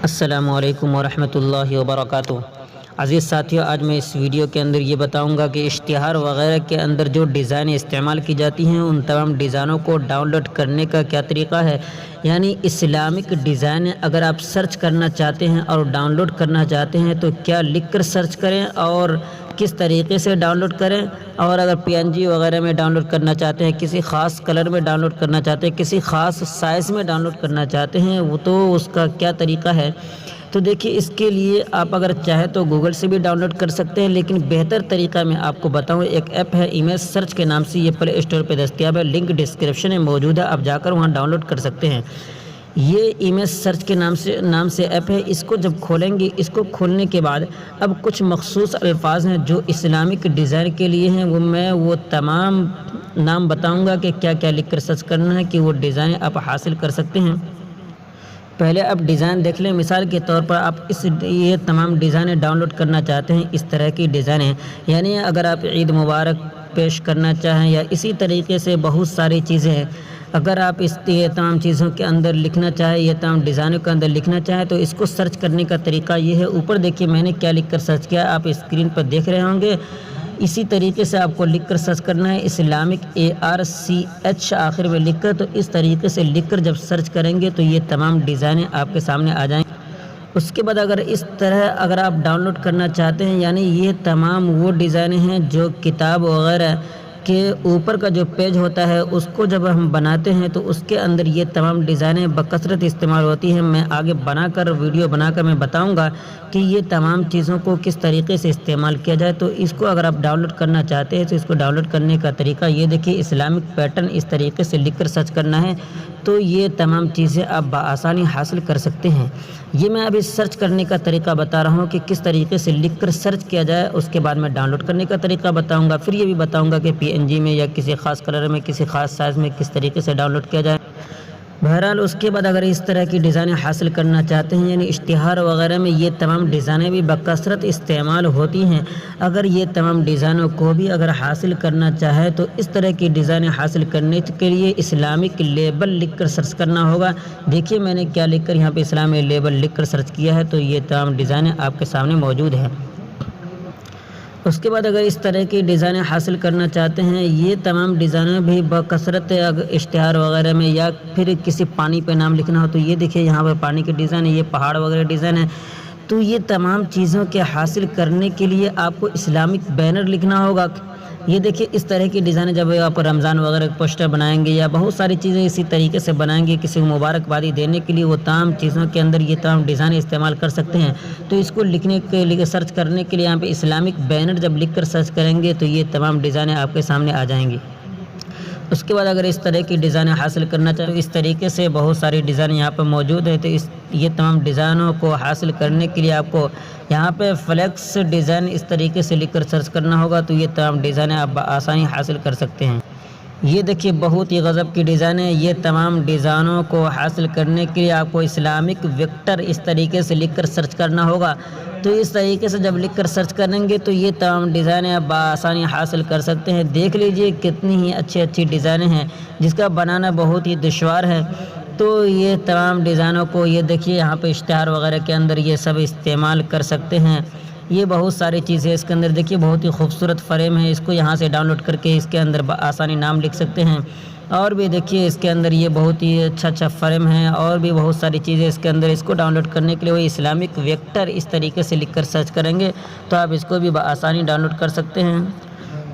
السلام علیکم ورحمۃ اللہ وبرکاتہ۔ عزیز ساتھیو، آج میں اس ویڈیو کے اندر یہ بتاؤں گا کہ اشتہار وغیرہ کے اندر جو ڈیزائنیں استعمال کی جاتی ہیں ان تمام ڈیزائنوں کو ڈاؤن لوڈ کرنے کا کیا طریقہ ہے۔ یعنی اسلامک ڈیزائن اگر آپ سرچ کرنا چاہتے ہیں اور ڈاؤن لوڈ کرنا چاہتے ہیں تو کیا لکھ کر سرچ کریں اور کس طریقے سے ڈاؤن لوڈ کریں، اور اگر PNG وغیرہ میں ڈاؤن لوڈ کرنا چاہتے ہیں، کسی خاص کلر میں ڈاؤن لوڈ کرنا چاہتے ہیں، کسی خاص سائز میں ڈاؤن لوڈ کرنا چاہتے ہیں وہ تو اس کا کیا طریقہ ہے۔ تو دیکھیے، اس کے لیے آپ اگر چاہیں تو گوگل سے بھی ڈاؤن لوڈ کر سکتے ہیں، لیکن بہتر طریقہ میں آپ کو بتاؤں، ایک ایپ ہے امیج سرچ کے نام سے، یہ پلے اسٹور پہ دستیاب ہے، لنک ڈسکرپشن میں موجود ہے، آپ جا کر وہاں ڈاؤن لوڈ کر سکتے ہیں۔ یہ امیج سرچ کے نام سے ایپ ہے، اس کو جب کھولیں گے، اس کو کھولنے کے بعد اب کچھ مخصوص الفاظ ہیں جو اسلامک ڈیزائن کے لیے ہیں، میں وہ تمام نام بتاؤں گا کہ کیا کیا لکھ کر سرچ کرنا ہے کہ وہ ڈیزائن آپ حاصل کر سکتے ہیں۔ پہلے آپ ڈیزائن دیکھ لیں، مثال کے طور پر آپ یہ تمام ڈیزائنیں ڈاؤن لوڈ کرنا چاہتے ہیں، اس طرح کی ڈیزائنیں، یعنی اگر آپ عید مبارک پیش کرنا چاہیں یا اسی طریقے سے بہت ساری چیزیں ہیں، اگر آپ یہ تمام چیزوں کے اندر لکھنا چاہیں، یہ تمام ڈیزائنوں کے اندر لکھنا چاہیں تو اس کو سرچ کرنے کا طریقہ یہ ہے۔ اوپر دیکھیے میں نے کیا لکھ کر سرچ کیا، آپ اسکرین پر دیکھ رہے ہوں گے، اسی طریقے سے آپ کو لکھ کر سرچ کرنا ہے، اسلامک ARCH آخر میں لکھ کر، تو اس طریقے سے لکھ کر جب سرچ کریں گے تو یہ تمام ڈیزائنیں آپ کے سامنے آ جائیں گی۔ اس کے بعد اگر آپ ڈاؤن لوڈ کرنا چاہتے ہیں، یعنی یہ تمام وہ ڈیزائنیں ہیں جو کتاب وغیرہ کے اوپر کا جو پیج ہوتا ہے اس کو جب ہم بناتے ہیں تو اس کے اندر یہ تمام ڈیزائنیں بکثرت استعمال ہوتی ہیں۔ میں آگے ویڈیو بنا کر میں بتاؤں گا کہ یہ تمام چیزوں کو کس طریقے سے استعمال کیا جائے۔ تو اس کو اگر آپ ڈاؤن لوڈ کرنا چاہتے ہیں تو اس کو ڈاؤن لوڈ کرنے کا طریقہ یہ دیکھیے، اسلامک پیٹرن اس طریقے سے لکھ کر سرچ کرنا ہے، تو یہ تمام چیزیں آپ بآسانی حاصل کر سکتے ہیں۔ یہ میں ابھی سرچ کرنے کا طریقہ بتا رہا ہوں کہ کس طریقے سے لکھ کر سرچ کیا جائے، اس کے بعد میں ڈاؤن لوڈ کرنے کا طریقہ بتاؤں گا، پھر یہ بھی بتاؤں گا کہ PNG میں یا کسی خاص کلر میں، کسی خاص سائز میں کس طریقے سے ڈاؤن لوڈ کیا جائے۔ بہرحال اس کے بعد اگر اس طرح کی ڈیزائنیں حاصل کرنا چاہتے ہیں، یعنی اشتہار وغیرہ میں یہ تمام ڈیزائنیں بھی بکثرت استعمال ہوتی ہیں، اگر یہ تمام ڈیزائنوں کو بھی اگر حاصل کرنا چاہے تو اس طرح کی ڈیزائنیں حاصل کرنے کے لیے اسلامک لیبل لکھ کر سرچ کرنا ہوگا۔ دیکھیے میں نے کیا لکھ کر یہاں پہ اسلامک لیبل لکھ کر سرچ کیا ہے، تو یہ تمام ڈیزائنیں آپ کے سامنے موجود ہیں۔ اس کے بعد اگر اس طرح کی ڈیزائنیں حاصل کرنا چاہتے ہیں، یہ تمام ڈیزائنیں بھی بکثرت اشتہار وغیرہ میں یا پھر کسی پانی پہ نام لکھنا ہو تو یہ دیکھیے یہاں پہ پانی کی ڈیزائن ہے، یہ پہاڑ وغیرہ ڈیزائن ہے۔ تو یہ تمام چیزوں کے حاصل کرنے کے لیے آپ کو اسلامک بینر لکھنا ہوگا۔ یہ دیکھیے اس طرح کی ڈیزائنیں جب آپ رمضان وغیرہ پوسٹر بنائیں گے یا بہت ساری چیزیں اسی طریقے سے بنائیں گے، کسی کو مبارکبادی دینے کے لیے وہ تمام چیزوں کے اندر یہ تمام ڈیزائنیں استعمال کر سکتے ہیں۔ تو اس کو لکھنے کے لیے سرچ کرنے کے لیے یہاں پہ اسلامک بینر جب لکھ کر سرچ کریں گے تو یہ تمام ڈیزائنیں آپ کے سامنے آ جائیں گی۔ اس کے بعد اگر اس طرح کی ڈیزائنیں حاصل کرنا چاہتے ہیں، اس طریقے سے بہت ساری ڈیزائن یہاں پہ موجود ہیں، تو یہ تمام ڈیزائنوں کو حاصل کرنے کے لیے آپ کو یہاں پہ فلیکس ڈیزائن اس طریقے سے لکھ کر سرچ کرنا ہوگا، تو یہ تمام ڈیزائنیں آپ بآسانی حاصل کر سکتے ہیں۔ یہ دیکھیے بہت ہی غضب کی ڈیزائنیں، یہ تمام ڈیزائنوں کو حاصل کرنے کے لیے آپ کو اسلامک ویکٹر اس طریقے سے لکھ کر سرچ کرنا ہوگا۔ تو اس طریقے سے جب لکھ کر سرچ کریں گے تو یہ تمام ڈیزائنیں آپ بآسانی حاصل کر سکتے ہیں۔ دیکھ لیجئے کتنی ہی اچھی ڈیزائنیں ہیں جس کا بنانا بہت ہی دشوار ہے۔ تو یہ تمام ڈیزائنوں کو یہ دیکھیے یہاں پہ اشتہار وغیرہ کے اندر یہ سب استعمال کر سکتے ہیں۔ یہ بہت ساری چیزیں اس کے اندر دیکھیے، بہت ہی خوبصورت فریم ہے، اس کو یہاں سے ڈاؤن لوڈ کر کے اس کے اندر بآسانی نام لکھ سکتے ہیں۔ اور بھی دیکھیے اس کے اندر یہ بہت ہی اچھا فریم ہے، اور بھی بہت ساری چیزیں اس کے اندر۔ اس کو ڈاؤن لوڈ کرنے کے لیے وہ اسلامک ویکٹر اس طریقے سے لکھ کر سرچ کریں گے تو آپ اس کو بھی بآسانی ڈاؤن لوڈ کر سکتے ہیں۔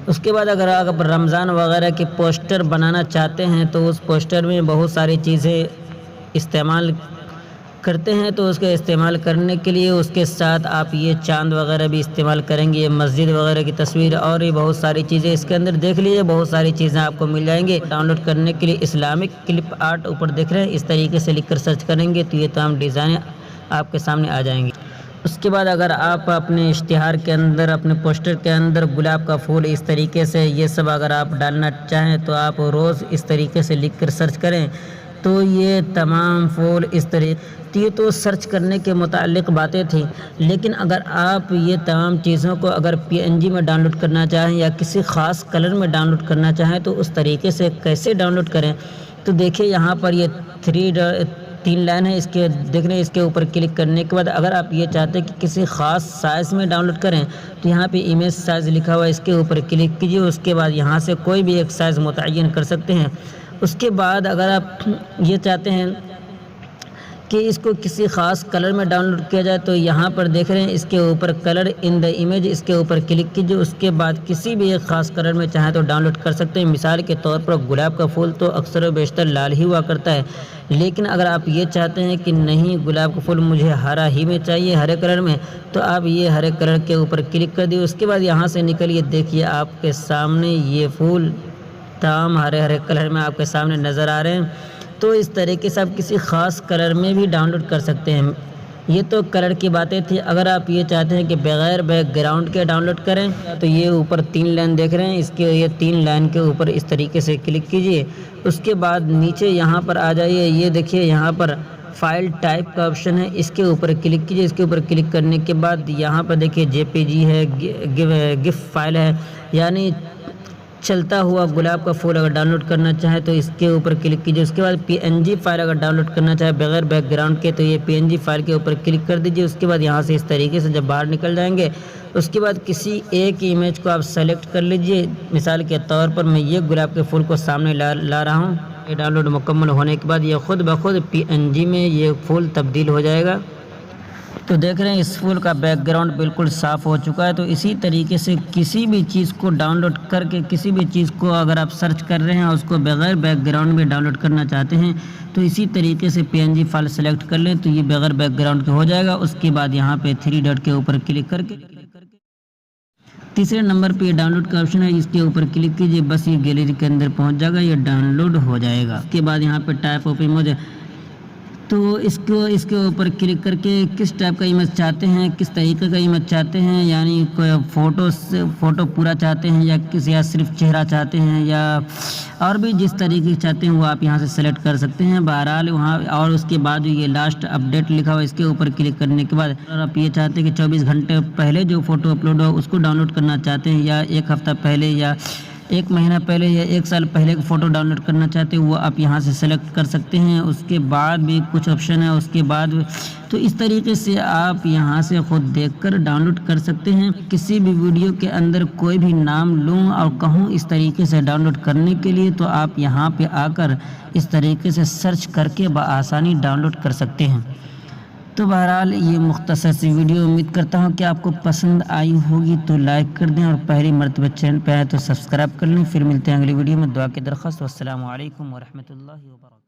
اس کے بعد اگر آپ رمضان وغیرہ کے پوسٹر بنانا چاہتے ہیں تو اس پوسٹر میں بہت ساری چیزیں استعمال کرتے ہیں، تو اس کو استعمال کرنے کے لیے اس کے ساتھ آپ یہ چاند وغیرہ بھی استعمال کریں گے، یہ مسجد وغیرہ کی تصویر اور بھی بہت ساری چیزیں اس کے اندر دیکھ لیجیے، بہت ساری چیزیں آپ کو مل جائیں گے۔ ڈاؤن لوڈ کرنے کے لیے اسلامک کلپ آرٹ اوپر دیکھ رہے ہیں، اس طریقے سے لکھ کر سرچ کریں گے تو یہ تمام ڈیزائنیں آپ کے سامنے آ جائیں گی۔ اس کے بعد اگر آپ اپنے اشتہار کے اندر، اپنے پوسٹر کے اندر گلاب کا پھول اس طریقے سے یہ سب اگر آپ ڈالنا چاہیں تو آپ روز اس طریقے سے لکھ کر سرچ کریں تو یہ تمام پھول اس طریقے، یہ تو سرچ کرنے کے متعلق باتیں تھیں، لیکن اگر آپ یہ تمام چیزوں کو اگر PNG میں ڈاؤن لوڈ کرنا چاہیں یا کسی خاص کلر میں ڈاؤن لوڈ کرنا چاہیں تو اس طریقے سے کیسے ڈاؤن لوڈ کریں، تو دیکھیں یہاں پر یہ 3 لائن ہے، اس کے دیکھ رہے ہیں، اس کے اوپر کلک کرنے کے بعد اگر آپ یہ چاہتے ہیں کہ کسی خاص سائز میں ڈاؤن لوڈ کریں تو یہاں پہ امیج سائز لکھا ہوا ہے، اس کے اوپر کلک کیجیے، اس کے بعد یہاں سے کوئی بھی ایک سائز متعین کر سکتے ہیں۔ اس کے بعد اگر آپ یہ چاہتے ہیں کہ اس کو کسی خاص کلر میں ڈاؤن لوڈ کیا جائے تو یہاں پر دیکھ رہے ہیں اس کے اوپر کلر ان دا امیج، اس کے اوپر کلک کیجیے، اس کے بعد کسی بھی ایک خاص کلر میں چاہیں تو ڈاؤن لوڈ کر سکتے ہیں۔ مثال کے طور پر گلاب کا پھول تو اکثر و بیشتر لال ہی ہوا کرتا ہے، لیکن اگر آپ یہ چاہتے ہیں کہ نہیں گلاب کا پھول مجھے ہرا ہی میں چاہیے، ہرے کلر میں، تو آپ یہ ہرے کلر کے اوپر کلک کر دیے، اس کے بعد یہاں سے نکلیے، دیکھیے آپ کے سامنے یہ پھول تمام ہرے ہرے کلر میں آپ کے سامنے نظر آ رہے ہیں۔ تو اس طریقے سے آپ کسی خاص کلر میں بھی ڈاؤن لوڈ کر سکتے ہیں۔ یہ تو کلر کی باتیں تھی۔ اگر آپ یہ چاہتے ہیں کہ بغیر بیک گراؤنڈ کے ڈاؤن لوڈ کریں تو یہ اوپر 3 لائن دیکھ رہے ہیں، اس کے یہ 3 لائن کے اوپر اس طریقے سے کلک کیجئے، اس کے بعد نیچے یہاں پر آ جائیے، یہ دیکھیے یہاں پر فائل ٹائپ کا آپشن ہے، اس کے اوپر کلک کیجئے، اس کے اوپر کلک کرنے کے بعد یہاں پر دیکھیے جے پی جی ہے، گف فائل ہے، یعنی چلتا ہوا گلاب کا پھول اگر ڈاؤن لوڈ کرنا چاہے تو اس کے اوپر کلک کیجیے، اس کے بعد پی این جی فائل اگر ڈاؤن لوڈ کرنا چاہے بغیر بیک گراؤنڈ کے تو یہ پی این جی فائل کے اوپر کلک کر دیجیے، اس کے بعد یہاں سے اس طریقے سے جب باہر نکل جائیں گے اس کے بعد کسی ایک امیج کو آپ سلیکٹ کر لیجئے۔ مثال کے طور پر میں یہ گلاب کے پھول کو سامنے لا رہا ہوں، یہ ڈاؤن لوڈ مکمل ہونے کے بعد یہ خود بخود پی این جی میں یہ پھول تبدیل ہو جائے گا۔ تو دیکھ رہے ہیں اس پھول کا بیک گراؤنڈ بالکل صاف ہو چکا ہے۔ تو اسی طریقے سے کسی بھی چیز کو ڈاؤن لوڈ کر کے کسی بھی چیز کو اگر آپ سرچ کر رہے ہیں اور اس کو بغیر بیک گراؤنڈ میں ڈاؤن لوڈ کرنا چاہتے ہیں تو اسی طریقے سے پی این جی فائل سلیکٹ کر لیں تو یہ بغیر بیک گراؤنڈ کے ہو جائے گا۔ اس کے بعد یہاں پہ 3 ڈاٹ کے اوپر کلک کر کے تیسرے نمبر پہ یہ ڈاؤن لوڈ کا آپشن ہے، اس کے اوپر کلک کیجئے، بس یہ گیلری کے اندر پہنچ جائے گا، یہ ڈاؤن لوڈ ہو جائے گا۔ اس کے بعد یہاں پہ ٹائپ آف امیج، تو اس کے اوپر کلک کر کے کس ٹائپ کا امیج چاہتے ہیں، کس طریقے کا امیج چاہتے ہیں، یعنی کوئی فوٹو پورا چاہتے ہیں یا صرف چہرہ چاہتے ہیں یا اور بھی جس طریقے چاہتے ہیں وہ آپ یہاں سے سلیکٹ کر سکتے ہیں۔ بہرحال وہاں اور اس کے بعد جو یہ لاسٹ اپڈیٹ لکھا ہوا ہے اس کے اوپر کلک کرنے کے بعد اگر آپ یہ چاہتے ہیں کہ 24 گھنٹے پہلے جو فوٹو اپلوڈ ہو اس کو ڈاؤن لوڈ کرنا چاہتے ہیں یا 1 ہفتہ پہلے یا 1 مہینہ پہلے یا 1 سال پہلے کا فوٹو ڈاؤن لوڈ کرنا چاہتے ہیں وہ آپ یہاں سے سلیکٹ کر سکتے ہیں۔ اس کے بعد بھی کچھ آپشن ہے اس کے بعد، تو اس طریقے سے آپ یہاں سے خود دیکھ کر ڈاؤن لوڈ کر سکتے ہیں۔ کسی بھی ویڈیو کے اندر کوئی بھی نام لوں اور کہوں اس طریقے سے ڈاؤن لوڈ کرنے کے لیے تو آپ یہاں پہ آ کر اس طریقے سے سرچ کر کے بآسانی ڈاؤن لوڈ کر سکتے ہیں۔ تو بہرحال یہ مختصر سی ویڈیو امید کرتا ہوں کہ آپ کو پسند آئی ہوگی، تو لائک کر دیں اور پہلی مرتبہ چینل پہ آئے تو سبسکرائب کر لیں۔ پھر ملتے ہیں اگلی ویڈیو میں، دعا کی درخواست۔ والسلام علیکم ورحمۃ اللہ وبرکاتہ۔